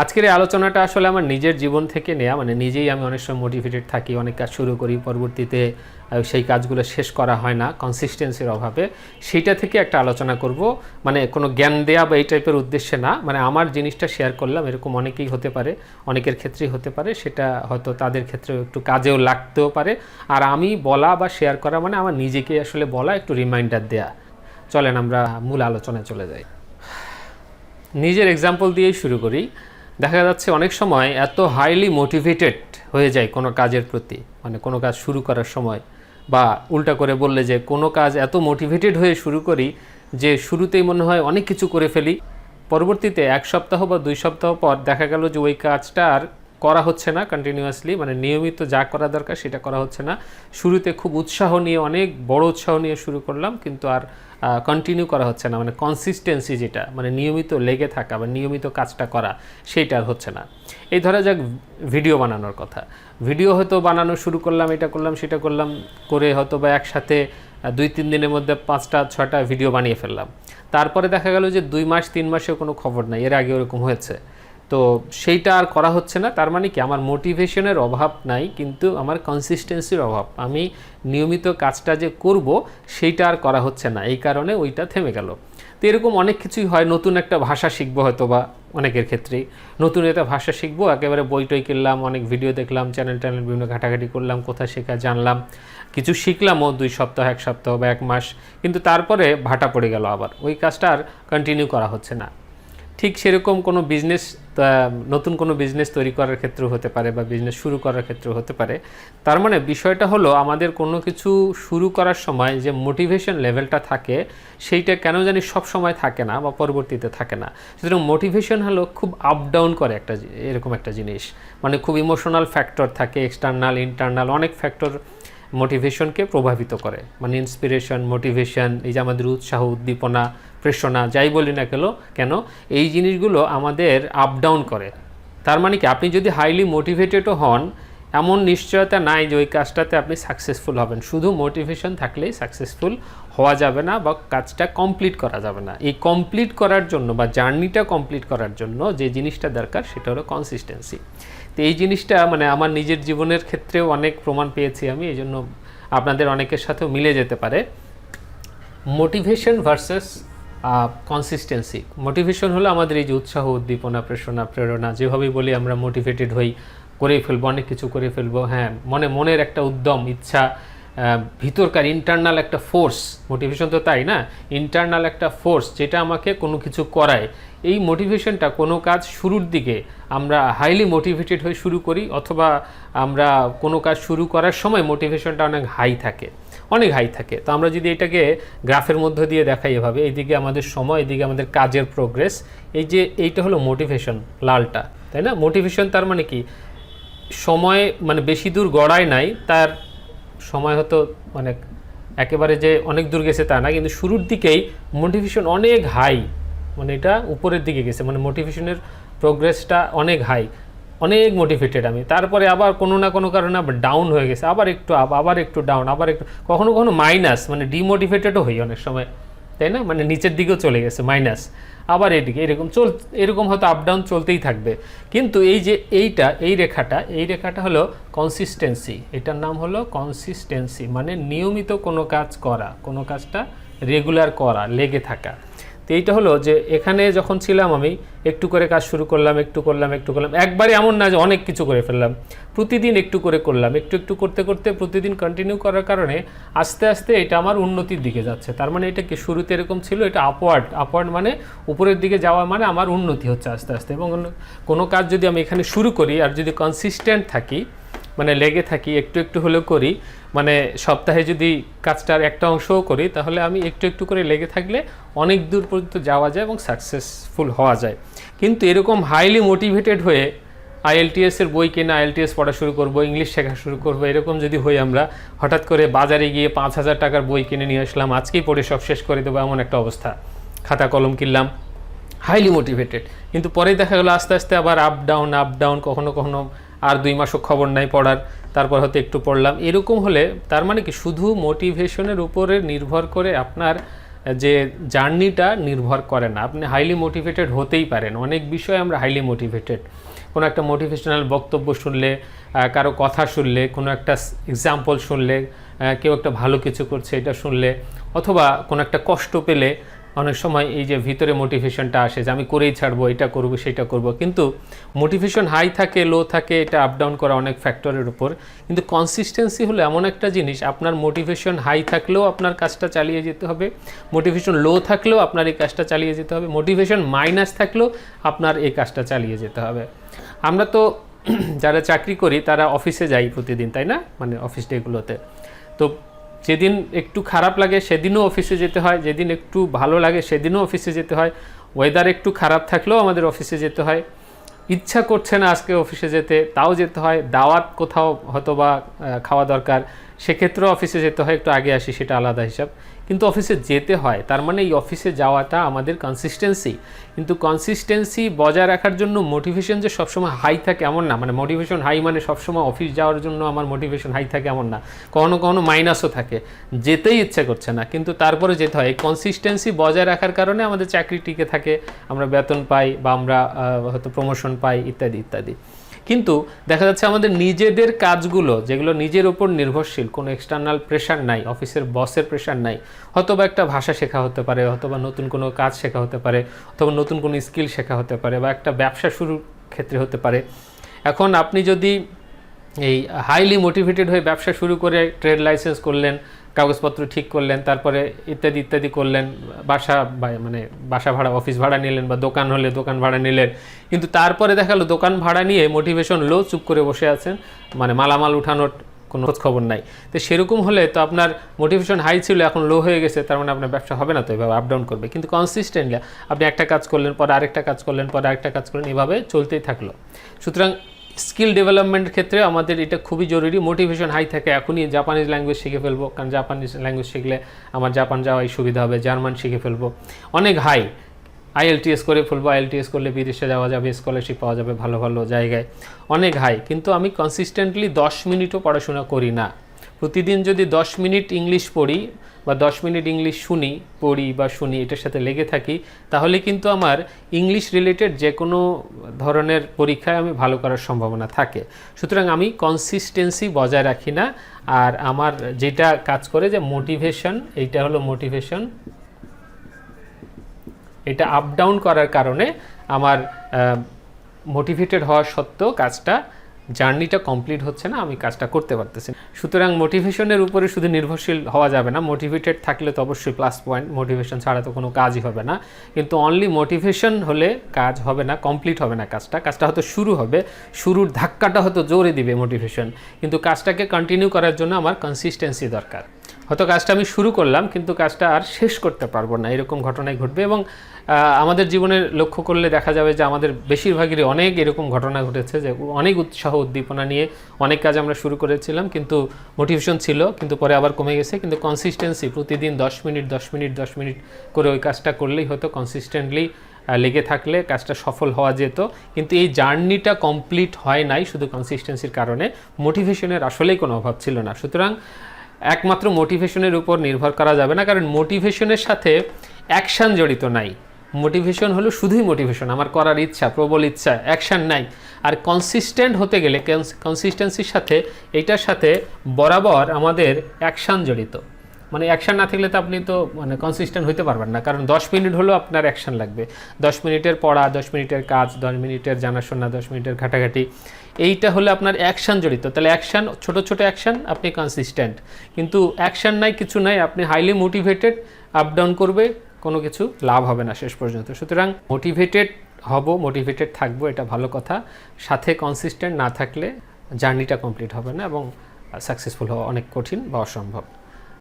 আজকের এই আলোচনাটা আসলে আমার নিজের জীবন থেকে নেওয়া, মানে নিজেই আমি অনেক সময় মোটিভেটেড থাকি, অনেক কাজ শুরু করি, পরবর্তীতে সেই কাজগুলো শেষ করা হয় না কনসিস্টেন্সির অভাবে। সেইটা থেকে একটা আলোচনা করব, মানে কোনো জ্ঞান দেয়া বা এই টাইপের উদ্দেশ্যে না, মানে আমার জিনিসটা শেয়ার করলাম। এরকম অনেকেই হতে পারে, অনেকের ক্ষেত্রেই হতে পারে, সেটা হয়তো তাদের ক্ষেত্রেও একটু কাজেও লাগতেও পারে। আর আমি বলা বা শেয়ার করা মানে আমার নিজেকে আসলে বলা, একটু রিমাইন্ডার দেয়া। চলেন আমরা মূল আলোচনায় চলে যাই। নিজের এক্সাম্পল দিয়েই শুরু করি। দেখা যাচ্ছে অনেক সময় এত হাইলি মোটিভেটেড হয়ে যায় কোনো কাজের প্রতি, মানে কোনো কাজ শুরু করার সময়, বা উল্টা করে বললে যে কোনো কাজ এত মোটিভেটেড হয়ে শুরু করি যে শুরুতেই মনে হয় অনেক কিছু করে ফেলি, পরবর্তীতে 1 সপ্তাহ বা 2 সপ্তাহ পর দেখা গেল যে ওই কাজটা আর করা হচ্ছে না কন্টিনিউয়াসলি, মানে নিয়মিত যা করা দরকার সেটা করা হচ্ছে না। শুরুতে খুব উৎসাহ নিয়ে, অনেক বড় উৎসাহ নিয়ে শুরু করলাম, কিন্তু আর কন্টিনিউ করা হচ্ছে না, মানে কনসিস্টেন্সি যেটা, মানে নিয়মিত লেগে থাকা বা নিয়মিত কাজটা করা, সেইটা আর হচ্ছে না। এই ধরা যাক ভিডিও বানানোর কথা। ভিডিও হয়তো বানানো শুরু করলাম, এটা করলাম সেটা করলাম করে হয়তো বা একসাথে 2-3 দিনের মধ্যে 5টা 6টা ভিডিও বানিয়ে ফেললাম। তারপরে দেখা গেল যে 2 মাস 3 মাসেও কোনো খবর নাই, এর আগে ওরকম হয়েছে। তো সেইটা আর করা হচ্ছে না। তার মানে কি আমার মোটিভেশনের অভাব নাই, কিন্তু আমার কনসিস্টেন্সির অভাব। আমি নিয়মিত কাজটা যে করব সেইটা আর করা হচ্ছে না, এই কারণে ওইটা থেমে গেল। তো এরকম অনেক কিছুই হয়। নতুন একটা ভাষা শিখবো হয়তো, বা অনেকের ক্ষেত্রেই নতুন একটা ভাষা শিখবো, একেবারে বই টই কিনলাম, অনেক ভিডিও দেখলাম, চ্যানেল বিভিন্ন ঘাটাঘাটি করলাম, কোথায় শেখা জানলাম, কিছু শিখলামও 2 সপ্তাহ 1 সপ্তাহ বা 1 মাস, কিন্তু তারপরে ভাটা পড়ে গেল, আবার ওই কাজটা আর কন্টিনিউ করা হচ্ছে না। ঠিক সেরকম কোনো বিজনেস, নতুন কোনো বিজনেস তৈরি করার ক্ষেত্রেও হতে পারে, বা বিজনেস শুরু করার ক্ষেত্রেও হতে পারে। তার মানে বিষয়টা হলো আমাদের কোনো কিছু শুরু করার সময় যে মোটিভেশন লেভেলটা থাকে, সেইটা কেন জানি সব সময় থাকে না বা পরবর্তীতে থাকে না। সুতরাং মোটিভেশন হলো খুব আপ ডাউন করে একটা, এরকম একটা জিনিস, মানে খুব ইমোশনাল ফ্যাক্টর থাকে, এক্সটার্নাল ইন্টারনাল অনেক ফ্যাক্টর মোটিভেশনকে প্রভাবিত করে। মানে ইন্সপিরেশন, মোটিভেশন, এই যে আমাদের উৎসাহ, উদ্দীপনা, প্রেরণা, যাই বলি না কেন এই জিনিসগুলো আমাদের আপ ডাউন করে। তার মানে কি আপনি যদি হাইলি মোটিভেটেডও হন, এমন নিশ্চয়তা নাই যে ওই কাজটাতে আপনি সাকসেসফুল হবেন। শুধু মোটিভেশন থাকলেই সাকসেসফুল হওয়া যাবে না, বা কাজটা কমপ্লিট করা যাবে না। এই কমপ্লিট করার জন্য বা জার্নিটা কমপ্লিট করার জন্য যে জিনিসটা দরকার সেটা হলো কনসিস্টেন্সি। তো এই জিনিসটা মানে আমার নিজের জীবনের ক্ষেত্রেও অনেক প্রমাণ পেয়েছি আমি, এই জন্য আপনাদের অনেকের সাথেও মিলে যেতে পারে। Motivation versus consistency. মোটিভেশন হলো আমাদের এই যে উৎসাহ, উদ্দীপনা, প্রেরণা, যেভাবেই বলি আমরা মোটিভেটেড হই, করেই ফেলবো, অনেক কিছু করে ফেলবো, হ্যাঁ, মনের একটা উদ্যম, ইচ্ছা, ভিতরকার ইন্টারনাল একটা ফোর্স। মোটিভেশন তো তাই না, ইন্টারনাল একটা ফোর্স যেটা আমাকে কোনো কিছু করায়। এই মোটিভেশনটা কোনো কাজ শুরুর দিকে আমরা হাইলি মোটিভেটেড হয়ে শুরু করি, অথবা আমরা কোনো কাজ শুরু করার সময় মোটিভেশনটা অনেক হাই থাকে, অনেক হাই থাকে। তো আমরা যদি এটাকে গ্রাফের মধ্য দিয়ে দেখাই এভাবে, এইদিকে আমাদের সময়, এইদিকে আমাদের কাজের প্রোগ্রেস, এই যে এইটা হলো মোটিভেশন, লালটা, তাই না? মোটিভেশন তার মানে কি, সময় মানে বেশি দূর গড়ায় নাই, তার সময় হয়তো মানে একেবারে যে অনেক দূর গেছে তা না, কিন্তু শুরুর দিকেই মোটিভেশন অনেক হাই, মানে এটা উপরের দিকে গেছে, মানে মোটিভেশনের প্রোগ্রেসটা অনেক হাই, অনেক মোটিভেটেড আমি। তারপরে আবার কোনো না কোনো কারণে আবার ডাউন হয়ে গেছে, আবার একটু আপ, আবার একটু ডাউন, আবার একটু কখনো কখনো মাইনাস, মানে ডিমোটিভেটেডও হই অনেক সময়, তাই না? মানে নিচের দিকেও চলে গেছে মাইনাস, আবার এদিকে এরকম হয়তো আপ ডাউন চলতেই থাকবে। কিন্তু এই যে এই রেখাটা হলো কনসিস্টেন্সি। এটার নাম হলো কনসিস্টেন্সি, মানে নিয়মিত কোনো কাজ করা, কোনো কাজটা রেগুলার করা, লেগে থাকা। তো এইটা হলো যে এখানে যখন ছিলাম আমি একটু করে কাজ শুরু করলাম, একটু করলাম, একবারে এমন না যে অনেক কিছু করে ফেললাম, প্রতিদিন একটু করে করলাম, একটু করতে করতে প্রতিদিন কন্টিনিউ করার কারণে আস্তে আস্তে এটা আমার উন্নতির দিকে যাচ্ছে। তার মানে এটা কি, শুরুতে এরকম ছিল, এটা আপওয়ার্ড মানে উপরের দিকে যাওয়া, মানে আমার উন্নতি হচ্ছে আস্তে আস্তে। এবং কোনো কাজ যদি আমি এখানে শুরু করি আর যদি কনসিস্টেন্ট থাকি, মানে লেগে থাকি, একটু হলেও করি, মানে সপ্তাহে যদি কাজটার একটা অংশও করি, তাহলে আমি একটু করে লেগে থাকলে অনেক দূর পর্যন্ত যাওয়া যায় এবং সাকসেসফুল হওয়া যায়। কিন্তু এরকম হাইলি মোটিভেটেড হয়ে আইএলটিএসের বই কেনা, আইএলটিএস পড়া শুরু করবো, ইংলিশ শেখা শুরু করবো, এরকম যদি হই আমরা, হঠাৎ করে বাজারে গিয়ে 5,000 টাকার বই কিনে নিয়ে আসলাম, আজকেই পড়ে সব শেষ করে দেবো, এমন একটা অবস্থা, খাতা কলম কিনলাম, হাইলি মোটিভেটেড, কিন্তু পরেই দেখা গেলো আস্তে আস্তে আবার আপ ডাউন, কখনো আর 2 মাসও খবর নাই পড়ার, তারপর হয়তো একটু পড়লাম। এরকম হলে তার মানে কি, শুধু মোটিভেশনের উপরে নির্ভর করে আপনার যে জার্নিটা নির্ভর করে না। আপনি হাইলি মোটিভেটেড হতেই পারেন, অনেক বিষয়ে আমরা হাইলি মোটিভেটেড। কোনো একটা মোটিভেশনাল বক্তব্য শুনলে, কারো কথা শুনলে, কোনো একটা এক্সাম্পল শুনলে, কেউ একটা ভালো কিছু করছে এটা শুনলে, অথবা কোনো একটা কষ্ট পেলে অনেক সময় এই যে ভিতরে মোটিভেশনটা আসে যে আমি করেই ছাড়বো, এটা করব সেটা করব। কিন্তু মোটিভেশন হাই থাকে, লো থাকে, এটা আপ ডাউন করা অনেক ফ্যাক্টরের উপর। কিন্তু কনসিস্টেন্সি হলো এমন একটা জিনিস, আপনার মোটিভেশন হাই থাকলেও আপনার কাজটা চালিয়ে যেতে হবে, মোটিভেশন লো থাকলেও আপনার এই কাজটা চালিয়ে যেতে হবে, মোটিভেশন মাইনাস থাকলেও আপনার এই কাজটা চালিয়ে যেতে হবে। আমরা তো যারা চাকরি করি তারা অফিসে যাই প্রতিদিন, তাই না? মানে অফিস ডেগুলোতে তো যেদিন একটু খারাপ লাগে সেদিনও অফিসে যেতে হয়, যেদিন একটু ভালো লাগে সেদিনও অফিসে যেতে হয়, ওয়েদার একটু খারাপ থাকলেও আমাদের অফিসে যেতে হয়, ইচ্ছা করছে না আজকে অফিসে যেতে তাও যেতে হয়, দাওয়াত কোথাও হয়তো বা খাওয়া দরকার সেক্ষেত্রেও অফিসে যেতে হয়, একটু আগে আসি সেটা আলাদা হিসাব, কিন্তু অফিসে যেতে হয়। তার মানে এই অফিসে যাওয়াটা আমাদের কনসিস্টেন্সি। কিন্তু কনসিস্টেন্সি বজায় রাখার জন্য মোটিভেশন যে সবসময় হাই থাকে এমন না, মানে মোটিভেশন হাই মানে সবসময় অফিস যাওয়ার জন্য আমার মোটিভেশন হাই থাকে এমন না, কখনো কখনো মাইনাসও থাকে, যেতেই ইচ্ছে করছে না কিন্তু তারপরে যেতে হয়। এই কনসিস্টেন্সি বজায় রাখার কারণে আমাদের চাকরি টিকে থাকে, আমরা বেতন পাই বা আমরা হয়তো প্রমোশন পাই ইত্যাদি ইত্যাদি। কিন্তু দেখা যাচ্ছে আমাদের নিজেদের কাজগুলো যেগুলো নিজের ওপর নির্ভরশীল, কোনো এক্সটার্নাল প্রেশার নাই, অফিসের বসের প্রেশার নাই, হয়তোবা একটা ভাষা শেখা হতে পারে, অথবা নতুন কোনো কাজ শেখা হতে পারে, অথবা নতুন কোনো স্কিল শেখা হতে পারে, বা একটা ব্যবসা শুরুর ক্ষেত্রে হতে পারে। এখন আপনি যদি এই হাইলি মোটিভেটেড হয়ে ব্যবসা শুরু করে ট্রেড লাইসেন্স করলেন, কাগজপত্র ঠিক করলেন, তারপরে ইত্যাদি ইত্যাদি করলেন, বাসা ভাড়া অফিস ভাড়া নিলেন, বা দোকান হলে দোকান ভাড়া নিলেন, কিন্তু তারপরে দেখালো দোকান ভাড়া নিয়ে মোটিভেশন লো, চুপ করে বসে আছেন, মানে মালামাল উঠানোর কোনো খবর নাই। তো সেরকম হলে তো আপনার মোটিভেশন হাই ছিল এখন লো হয়ে গেছে, তার মানে আপনার ব্যবসা হবে না, তো এভাবে আপ ডাউন করবে। কিন্তু কনসিস্টেন্টলি আপনি একটা কাজ করলেন, পরে আরেকটা কাজ করলেন, পরে আরেকটা কাজ করলেন, এভাবে চলতেই থাকলো। সুতরাং স্কিল ডেভেলপমেন্টের ক্ষেত্রে আমাদের এটা খুবই জরুরি। মোটিভেশন হাই থাকে এখনই জাপানিজ ল্যাঙ্গুয়েজ শিখে ফেলবো, কারণ জাপানিজ ল্যাঙ্গুয়েজ শিখলে আমার জাপান যাওয়াই সুবিধা হবে, জার্মান শিখে ফেলবো, অনেক হাই IELTS করে ফেলবো, IELTS করলে বিদেশে যাওয়া যাবে, স্কলারশিপ পাওয়া যাবে ভালো ভালো জায়গায়, অনেক হাই। কিন্তু আমি কনসিস্টেন্টলি 10 মিনিটও পড়াশোনা করি না। প্রতিদিন যদি 10 মিনিট ইংলিশ পড়ি বা 10 মিনিট ইংলিশ পড়ি বা শুনি, এটার সাথে লেগে থাকি, তাহলে কিন্তু আমার ইংলিশ রিলেটেড যে কোনো ধরনের পরীক্ষায় আমি ভালো করার সম্ভাবনা থাকে। সুতরাং আমি কনসিস্টেন্সি বজায় রাখি না। আর আমার যেটা কাজ করে যে মোটিভেশন, এইটা হলো মোটিভেশন, এটা আপ ডাউন করার কারণে আমার মোটিভেটেড হওয়া সত্ত্বেও কাজটা জার্নিটা কমপ্লিট হচ্ছে না, আমি কাজটা করতে পারতেছি না। সুতরাং মোটিভেশনের উপরে শুধু নির্ভরশীল হওয়া যাবে না। মোটিভেটেড থাকলে তো অবশ্যই প্লাস পয়েন্ট, মোটিভেশন ছাড়া তো কোনো কাজই হবে না। কিন্তু অনলি মোটিভেশন হলে কাজ হবে না, কমপ্লিট হবে না কাজটা হয়তো শুরু হবে, শুরুর ধাক্কাটা হয়তো জোরে দিবে মোটিভেশন, কিন্তু কাজটাকে কন্টিনিউ করার জন্য আমার কনসিস্টেন্সি দরকার। হয়তো কাজটা আমি শুরু করলাম কিন্তু কাজটা আর শেষ করতে পারবো না, এরকম ঘটনাই ঘটবে। এবং আমাদের জীবনে লক্ষ্য করলে দেখা যাবে যে আমাদের বেশিরভাগেরই অনেক এরকম ঘটনা ঘটেছে যে অনেক উৎসাহ উদ্দীপনা নিয়ে অনেক কাজ আমরা শুরু করেছিলাম, কিন্তু মোটিভেশন ছিল, কিন্তু পরে আবার কমে গেছে। কিন্তু কনসিস্টেন্সি, প্রতিদিন 10 মিনিট করে ওই কাজটা করলেই হয়তো কনসিস্টেন্টলি লেগে থাকলে কাজটা সফল হওয়া যেত। কিন্তু এই জার্নিটা কমপ্লিট হয় নাই শুধু কনসিস্টেন্সির কারণে, মোটিভেশনের আসলেই কোনো অভাব ছিল না। সুতরাং একমাত্র মোটিভেশনের উপর নির্ভর করা যাবে না, কারণ মোটিভেশনের সাথে অ্যাকশান জড়িত নাই। মোটিভেশন হলো শুধুই মোটিভেশন, আমার করার ইচ্ছা, প্রবল ইচ্ছা, অ্যাকশান নাই। আর কনসিস্টেন্ট হতে গেলে কনসিস্টেন্সির সাথে এইটার সাথে বরাবর আমাদের অ্যাকশান জড়িত। মানে অ্যাকশান না থাকলে তো আপনি তো মানে কনসিস্টেন্ট হতে পারবেন না, কারণ 10 মিনিট হলেও আপনার অ্যাকশান লাগবে। 10 মিনিটের পড়া, 10 মিনিটের কাজ, 10 মিনিটের জানাশোনা, 10 মিনিটের ঘাটাঘাটি, এইটা হলে আপনার অ্যাকশান জড়িত। তাহলে অ্যাকশান, ছোট ছোট অ্যাকশান, আপনি কনসিস্টেন্ট। কিন্তু অ্যাকশান নাই, কিছু নাই, আপনি হাইলি মোটিভেটেড, আপ ডাউন করবে, কোনো কিছু লাভ হবে না শেষ পর্যন্ত। সুতরাং মোটিভেটেড হব, মোটিভেটেড থাকবো, এটা ভালো কথা। সাথে কনসিস্টেন্ট না থাকলে জার্নিটা কমপ্লিট হবে না এবং সাকসেসফুল হওয়া অনেক কঠিন বা অসম্ভব।